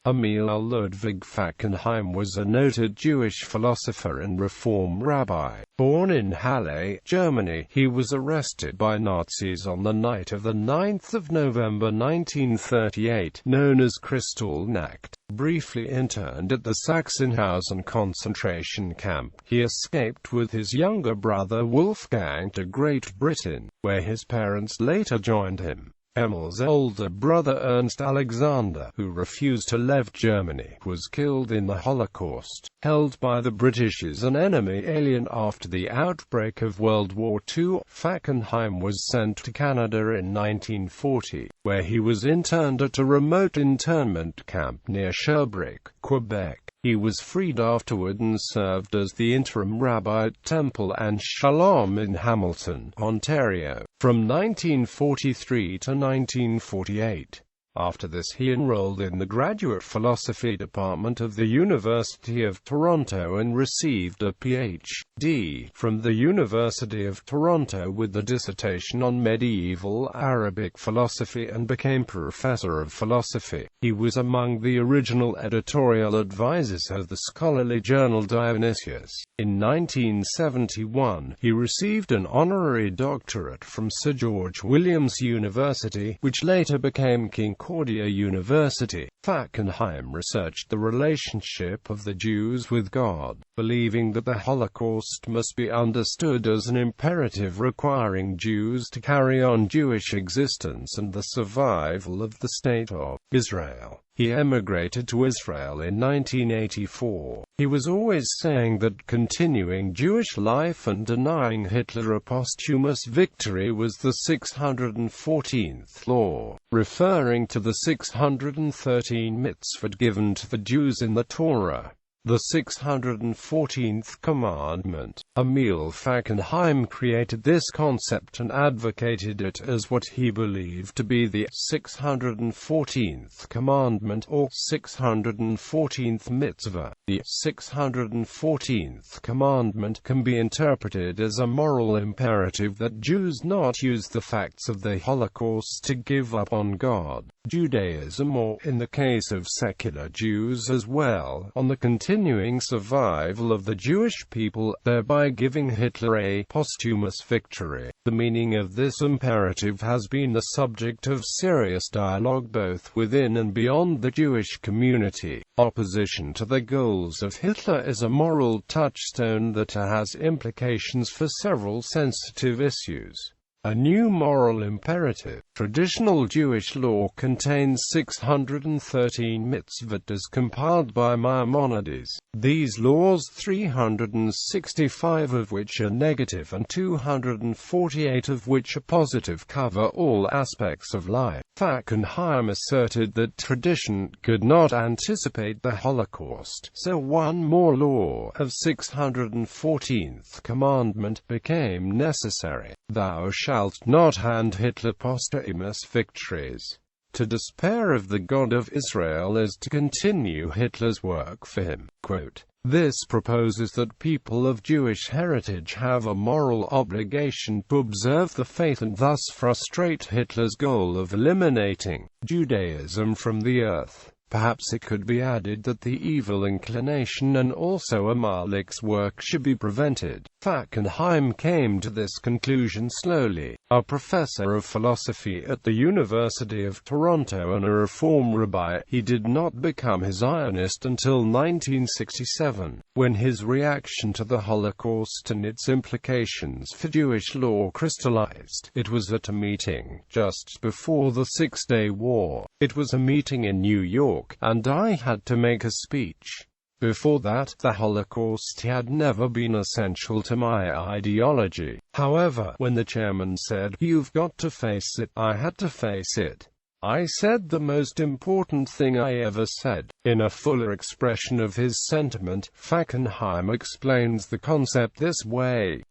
Emil Ludwig Fackenheim was a noted Jewish philosopher and Reform rabbi. Born in Halle, Germany, he was arrested by Nazis on the night of the 9th of November 1938, known as Kristallnacht. Briefly interned at the Sachsenhausen concentration camp, he escaped with his younger brother Wolfgang to Great Britain, where his parents later joined him. Emil's older brother Ernst-Alexander, who refused to leave Germany, was killed in the Holocaust. Held by the British as an enemy alien after the outbreak of World War II, Fackenheim was sent to Canada in 1940, where he was interned at a remote internment camp near Sherbrooke, Quebec. He was freed afterward and served as the interim rabbi at Temple and Shalom in Hamilton, Ontario, from 1943 to 1948. After this he enrolled in the graduate philosophy department of the University of Toronto and received a Ph.D. from the University of Toronto with a dissertation on medieval Arabic philosophy and became professor of philosophy. He was among the original editorial advisors of the scholarly journal Dionysius. In 1971, he received an honorary doctorate from Sir George Williams University, which later became King Concordia University. Fackenheim researched the relationship of the Jews with God, believing that the Holocaust must be understood as an imperative requiring Jews to carry on Jewish existence and the survival of the State of Israel. He emigrated to Israel in 1984. He was always saying that continuing Jewish life and denying Hitler a posthumous victory was the 614th law, referring to the 613 mitzvot given to the Jews in the Torah. The 614th commandment. Emil Fackenheim created this concept and advocated it as what he believed to be the 614th commandment or 614th mitzvah. The 614th commandment can be interpreted as a moral imperative that Jews not use the facts of the Holocaust to give up on God, Judaism, or, in the case of secular Jews as well, on the continuing survival of the Jewish people, thereby giving Hitler a posthumous victory. The meaning of this imperative has been the subject of serious dialogue both within and beyond the Jewish community. Opposition to the goals of Hitler is a moral touchstone that has implications for several sensitive issues. A new moral imperative. Traditional Jewish law contains 613 mitzvot as compiled by Maimonides. These laws, 365 of which are negative and 248 of which are positive, cover all aspects of life. Fackenheim asserted that tradition could not anticipate the Holocaust, so one more law of 614th commandment became necessary. Thou shalt not hand Hitler posthumous victories. To despair of the God of Israel is to continue Hitler's work for him. Quote, this proposes that people of Jewish heritage have a moral obligation to observe the faith and thus frustrate Hitler's goal of eliminating Judaism from the earth. Perhaps it could be added that the evil inclination and also Amalek's work should be prevented. Fackenheim came to this conclusion slowly. A professor of philosophy at the University of Toronto and a Reform rabbi, he did not become his Zionist until 1967, when his reaction to the Holocaust and its implications for Jewish law crystallized. It was at a meeting just before the Six-Day War. It was a meeting in New York, and I had to make a speech. Before that, the Holocaust had never been essential to my ideology. However, when the chairman said, "You've got to face it," I had to face it. I said the most important thing I ever said. In a fuller expression of his sentiment, Fackenheim explains the concept this way.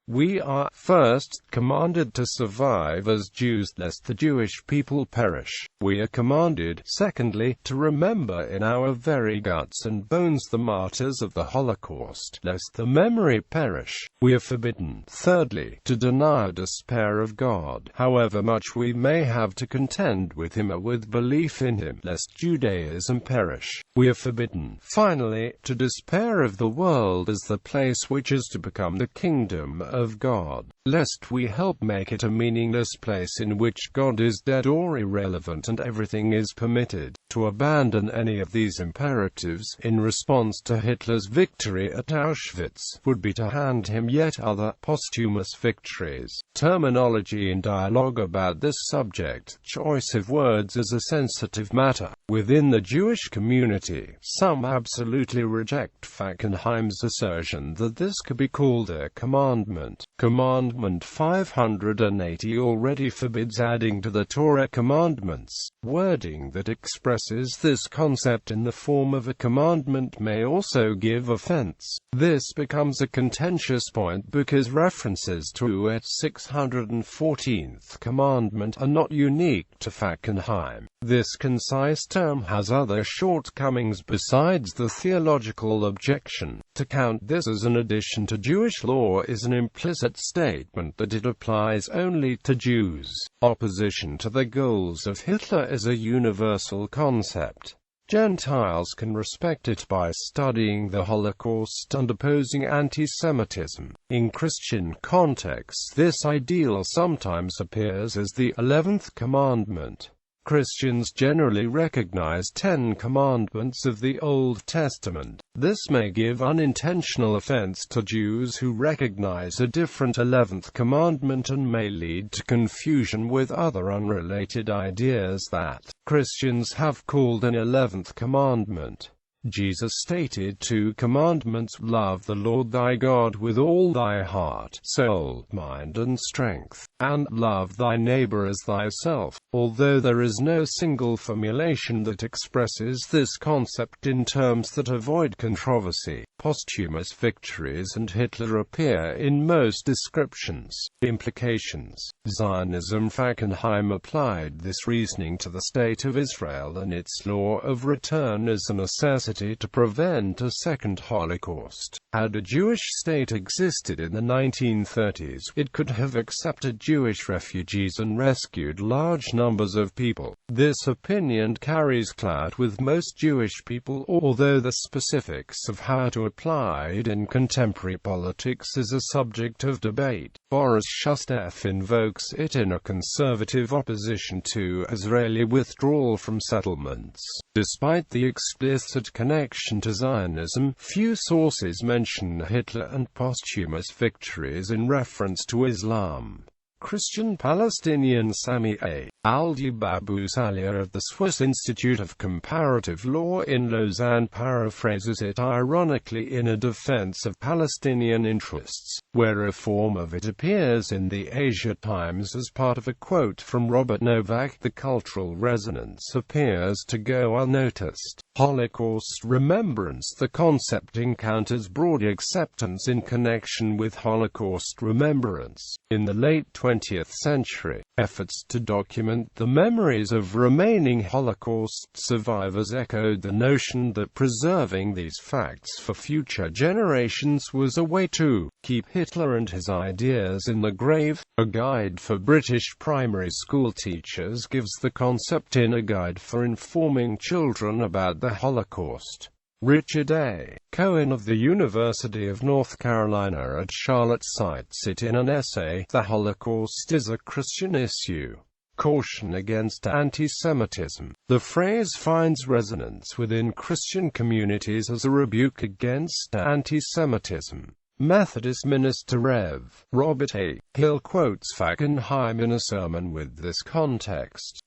We are, first, commanded to survive as Jews lest the Jewish people perish. We are commanded, secondly, to remember in our very guts and bones the martyrs of the Holocaust, lest the memory perish. We are forbidden, thirdly, to deny or despair of God, however much we may have to contend with him or with belief in him, lest Judaism perish. We are forbidden, finally, to despair of the world as the place which is to become the kingdom of God, lest we help make it a meaningless place in which God is dead or irrelevant and everything is permitted. To abandon any of these imperatives in response to Hitler's victory at Auschwitz would be to hand him yet other posthumous victories. Terminology in dialogue about this subject. Choice of words is a sensitive matter. Within the Jewish community, some absolutely reject Fackenheim's assertion that this could be called a commandment. Commandment 580 already forbids adding to the Torah commandments. Wording that expresses this concept in the form of a commandment may also give offense. This becomes a contentious point because references to a 614th commandment are not unique to Fackenheim. This concise term has other shortcomings besides the theological objection. To count this as an addition to Jewish law is an implicit statement that it applies only to Jews. Opposition to the goals of Hitler is a universal concept. Gentiles can respect it by studying the Holocaust and opposing anti-Semitism. In Christian contexts, this ideal sometimes appears as the 11th commandment. Christians generally recognize 10 commandments of the Old Testament. This may give unintentional offense to Jews who recognize a different 11th commandment and may lead to confusion with other unrelated ideas that Christians have called an 11th commandment. Jesus stated 2 commandments: love the Lord thy God with all thy heart, soul, mind and strength, and love thy neighbor as thyself. Although there is no single formulation that expresses this concept in terms that avoid controversy, posthumous victories and Hitler appear in most descriptions. Implications. Zionism. Fackenheim applied this reasoning to the state of Israel and its law of return as a necessity to prevent a second Holocaust. Had a Jewish state existed in the 1930s, it could have accepted Jewish refugees and rescued large numbers of people. This opinion carries clout with most Jewish people, although the specifics of how to apply it in contemporary politics is a subject of debate. Boris Shustev invokes it in a conservative opposition to Israeli withdrawal from settlements. Despite the explicit connection to Zionism, few sources mention Hitler and posthumous victories in reference to Islam. Christian Palestinian Sami A. Aldi-Babu Salia of the Swiss Institute of Comparative Law in Lausanne paraphrases it ironically in a defense of Palestinian interests, where a form of it appears in the Asia Times as part of a quote from Robert Novak. The cultural resonance appears to go unnoticed. Holocaust Remembrance. The concept encounters broad acceptance in connection with Holocaust remembrance. In the late 20th century, efforts to document the memories of remaining Holocaust survivors echoed the notion that preserving these facts for future generations was a way to keep Hitler and his ideas in the grave. A Guide for British Primary School Teachers gives the concept in A Guide for Informing Children About the Holocaust. Richard A. Cohen of the University of North Carolina at Charlotte cites it in an essay, The Holocaust is a Christian Issue. Caution against anti-Semitism. The phrase finds resonance within Christian communities as a rebuke against anti-Semitism. Methodist minister Rev. Robert A. Hill quotes Fackenheim in a sermon with this context.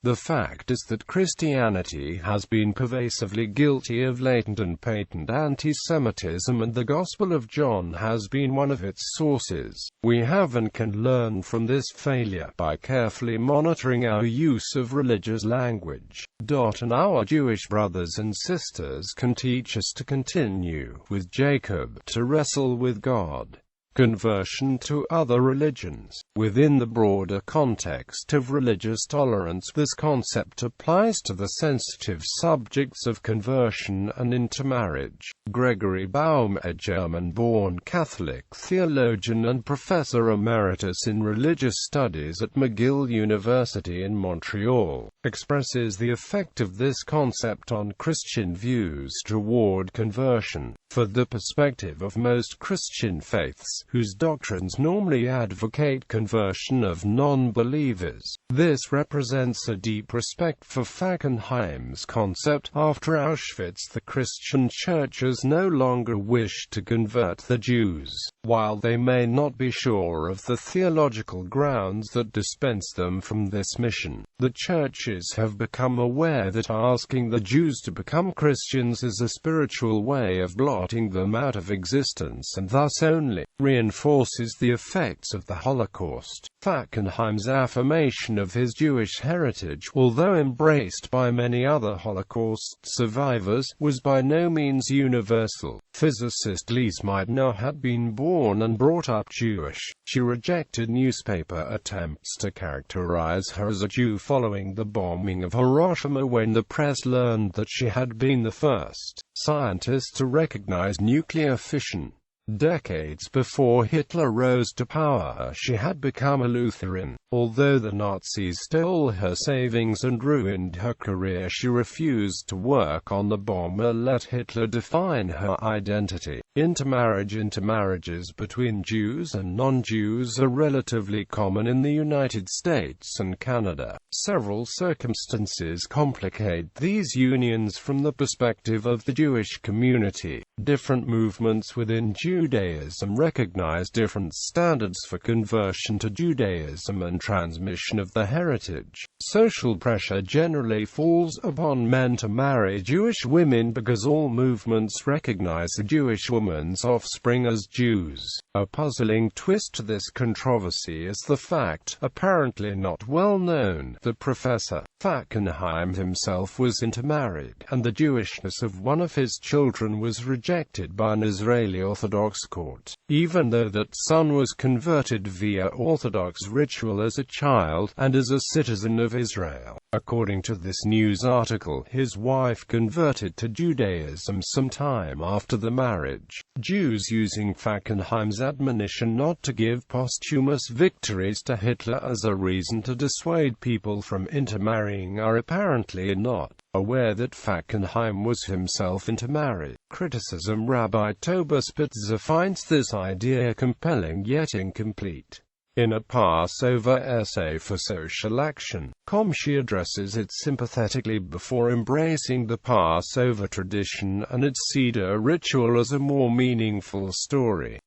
The fact is that Christianity has been pervasively guilty of latent and patent anti-Semitism, and the Gospel of John has been one of its sources. We have and can learn from this failure by carefully monitoring our use of religious language. And our Jewish brothers and sisters can teach us to continue, with Jacob, to wrestle with God. conversion to other religions. Within the broader context of religious tolerance, this concept applies to the sensitive subjects of conversion and intermarriage. Gregory Baum, a German-born Catholic theologian and professor emeritus in religious studies at McGill University in Montreal, expresses the effect of this concept on Christian views toward conversion. For the perspective of most Christian faiths, whose doctrines normally advocate conversion of non-believers, this represents a deep respect for Fackenheim's concept. After Auschwitz, the Christian churches no longer wish to convert the Jews, while they may not be sure of the theological grounds that dispense them from this mission. The churches have become aware that asking the Jews to become Christians is a spiritual way of blotting them out of existence, and thus only reinforces the effects of the Holocaust. Fackenheim's affirmation of his Jewish heritage, although embraced by many other Holocaust survivors, was by no means universal. Physicist Lise Meitner had been born and brought up Jewish. She rejected newspaper attempts to characterize her as a Jew following the bombing of Hiroshima, when the press learned that she had been the first scientist to recognize nuclear fission. Decades before Hitler rose to power, she had become a Lutheran. Although the Nazis stole her savings and ruined her career, she refused to work on the bomb or let Hitler define her identity. Intermarriages between Jews and non-Jews are relatively common in the United States and Canada. Several circumstances complicate these unions from the perspective of the Jewish community. Different movements within Judaism recognize different standards for conversion to Judaism and transmission of the heritage. Social pressure generally falls upon men to marry Jewish women because all movements recognize a Jewish woman's offspring as Jews. A puzzling twist to this controversy is the fact, apparently not well known, that Professor Fackenheim himself was intermarried, and the Jewishness of one of his children was rejected by an Israeli Orthodox court, even though that son was converted via Orthodox ritual as a child, and as a citizen of Israel. According to this news article, his wife converted to Judaism sometime after the marriage. Jews using Fackenheim's admonition not to give posthumous victories to Hitler as a reason to dissuade people from intermarrying are apparently not aware that Fackenheim was himself intermarried. Criticism. Rabbi Toba Spitzer finds this idea compelling yet incomplete. In a Passover essay for Social Action, she addresses it sympathetically before embracing the Passover tradition and its Seder ritual as a more meaningful story.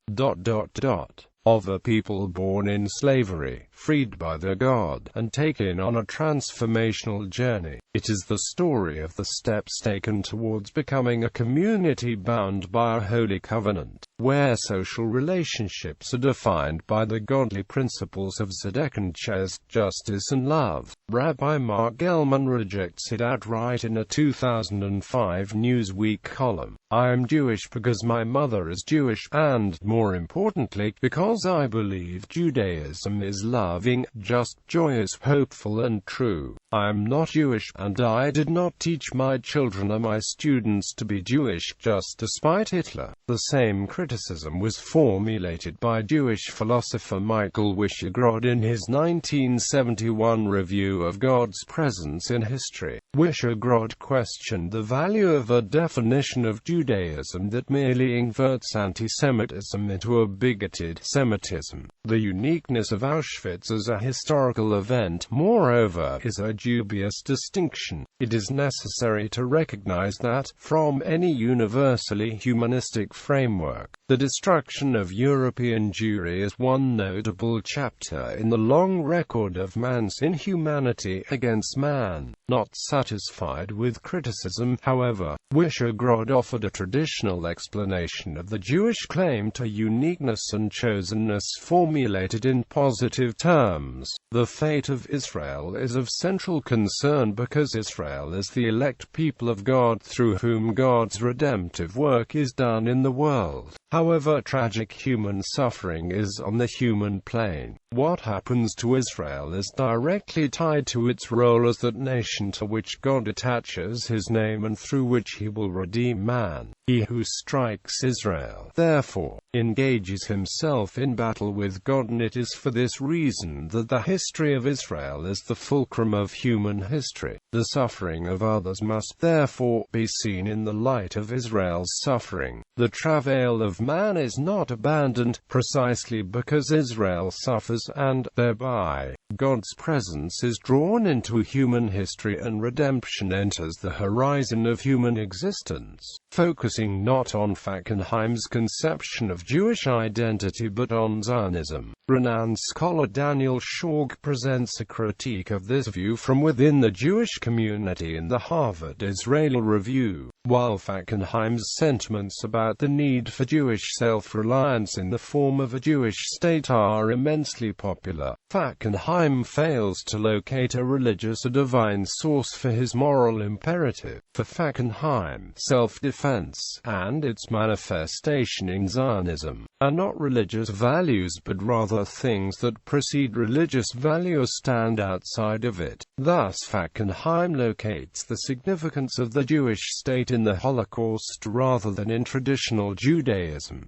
Of a people born in slavery, freed by their God, and taken on a transformational journey. It is the story of the steps taken towards becoming a community bound by a holy covenant, where social relationships are defined by the godly principles of tzedek and chesed, justice and love. Rabbi Mark Gellman rejects it outright in a 2005 Newsweek column. I am Jewish because my mother is Jewish, and, more importantly, because I believe Judaism is loving, just, joyous, hopeful and true. I am not Jewish, and I did not teach my children or my students to be Jewish, just despite Hitler. The same criticism was formulated by Jewish philosopher Michael Wischergrod in his 1971 review of God's presence in history. Wischergrod questioned the value of a definition of Judaism that merely inverts anti-Semitism into a bigoted Semitism. The uniqueness of Auschwitz as a historical event, moreover, is a dubious distinction. It is necessary to recognize that, from any universally humanistic framework, the destruction of European Jewry is one notable chapter in the long record of man's inhumanity against man. Not satisfied with criticism, however, Wischergrod offered a traditional explanation of the Jewish claim to uniqueness and chosenness formulated in positive terms. The fate of Israel is of central concern because Israel is the elect people of God through whom God's redemptive work is done in the world. However, tragic human suffering is on the human plane. What happens to Israel is directly tied to its role as that nation to which God attaches his name and through which he will redeem man. He who strikes Israel, therefore, engages himself in battle with God, and it is for this reason that the history of Israel is the fulcrum of human history. The suffering of others must therefore be seen in the light of Israel's suffering. The travail of man is not abandoned, precisely because Israel suffers, and, thereby, God's presence is drawn into human history and redemption enters the horizon of human existence. Focusing not on Fackenheim's conception of Jewish identity but on Zionism, renowned scholar Daniel Schorg presents a critique of this view from within the Jewish community in the Harvard Israeli Review. While Fackenheim's sentiments about the need for Jewish self-reliance in the form of a Jewish state are immensely popular, Fackenheim fails to locate a religious or divine source for his moral imperative. For Fackenheim, self-defense, and its manifestation in Zionism, are not religious values but rather things that precede religious value or stand outside of it. Thus Fackenheim locates the significance of the Jewish state in the Holocaust rather than in traditional Judaism.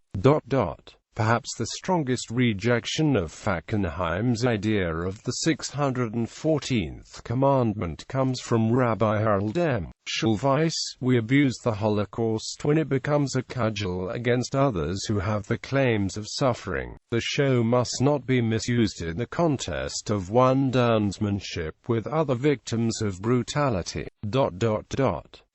Perhaps the strongest rejection of Fackenheim's idea of the 614th commandment comes from Rabbi Halle. We abuse the Holocaust when it becomes a cudgel against others who have the claims of suffering. The show must not be misused in the contest of one-downsmanship with other victims of brutality.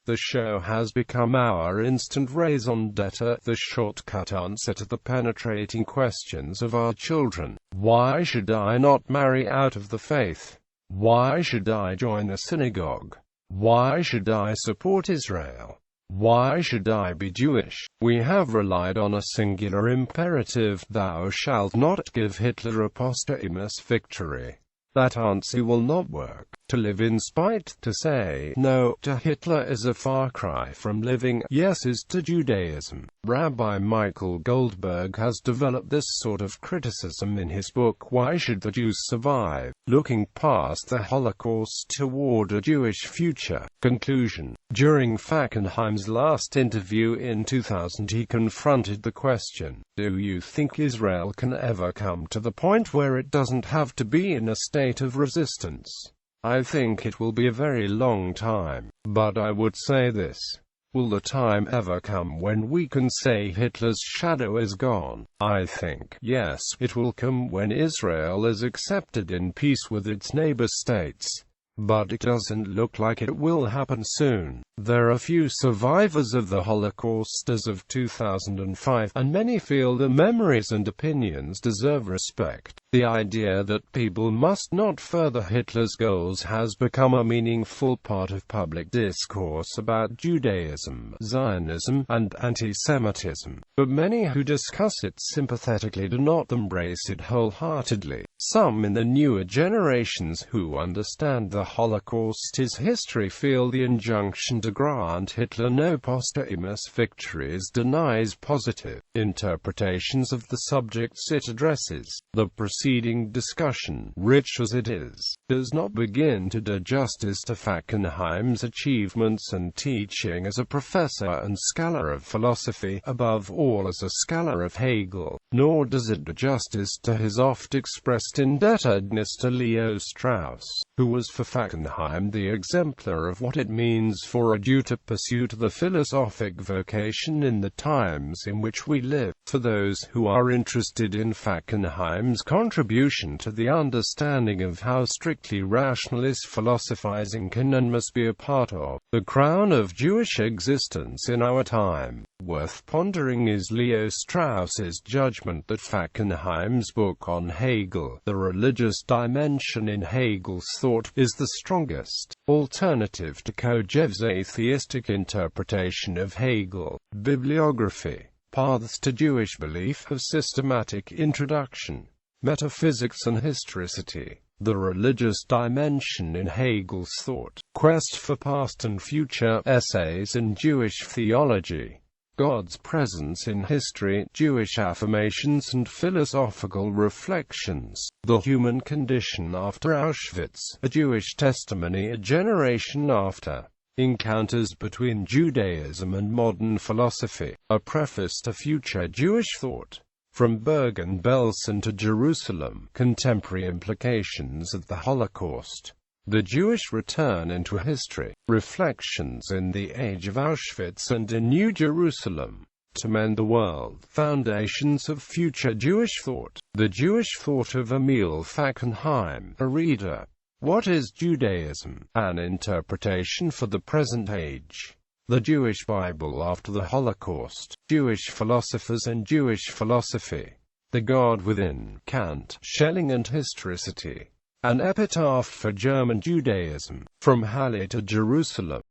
The show has become our instant raison d'etre, the shortcut answer to the penetrating questions of our children. Why should I not marry out of the faith? Why should I join a synagogue? Why should I support Israel? Why should I be Jewish? We have relied on a singular imperative, thou shalt not give Hitler a posthumous victory. That answer will not work. To live in spite, to say no to Hitler is a far cry from living yeses to Judaism. Rabbi Michael Goldberg has developed this sort of criticism in his book Why Should the Jews Survive? Looking past the Holocaust toward a Jewish future. Conclusion. During Fackenheim's last interview in 2000 he confronted the question, do you think Israel can ever come to the point where it doesn't have to be in a state of resistance? I think it will be a very long time, but I would say this. Will the time ever come when we can say Hitler's shadow is gone? I think, yes, it will come when Israel is accepted in peace with its neighbor states. But it doesn't look like it will happen soon. There are few survivors of the Holocaust as of 2005, and many feel the memories and opinions deserve respect. The idea that people must not further Hitler's goals has become a meaningful part of public discourse about Judaism, Zionism, and anti-Semitism. But many who discuss it sympathetically do not embrace it wholeheartedly. Some in the newer generations who understand the Holocaust's history feel the injunction to grant Hitler no posthumous victories denies positive interpretations of the subjects it addresses. The preceding discussion, rich as it is, does not begin to do justice to Fackenheim's achievements and teaching as a professor and scholar of philosophy, above all as a scholar of Hegel, nor does it do justice to his oft-expressed indebtedness to Leo Strauss, who was for Fackenheim the exemplar of what it means for a Jew to pursue the philosophic vocation in the times in which we live. For those who are interested in Fackenheim's contribution to the understanding of how strictly rationalist philosophizing can and must be a part of the crown of Jewish existence in our time, worth pondering is Leo Strauss's judgment that Fackenheim's book on Hegel, the religious dimension in Hegel's thought, is the strongest alternative to Kojève's atheistic interpretation of Hegel. Bibliography. Paths to Jewish Belief of Systematic Introduction. Metaphysics and Historicity. The religious dimension in Hegel's thought. Quest for past and future. Essays in Jewish theology. God's presence in history. Jewish affirmations and philosophical reflections. The human condition after Auschwitz. A Jewish testimony a generation after. Encounters between Judaism and modern philosophy. A preface to future Jewish thought. From Bergen-Belsen to Jerusalem. Contemporary implications of the Holocaust. The Jewish return into history. Reflections in the age of Auschwitz and in New Jerusalem. To mend the world. Foundations of future Jewish thought. The Jewish thought of Emil Fackenheim. A reader. What is Judaism? An interpretation for the present age. The Jewish Bible after the Holocaust. Jewish philosophers and Jewish philosophy. The God within. Kant, Schelling and Historicity. An epitaph for German Judaism. From Halle to Jerusalem.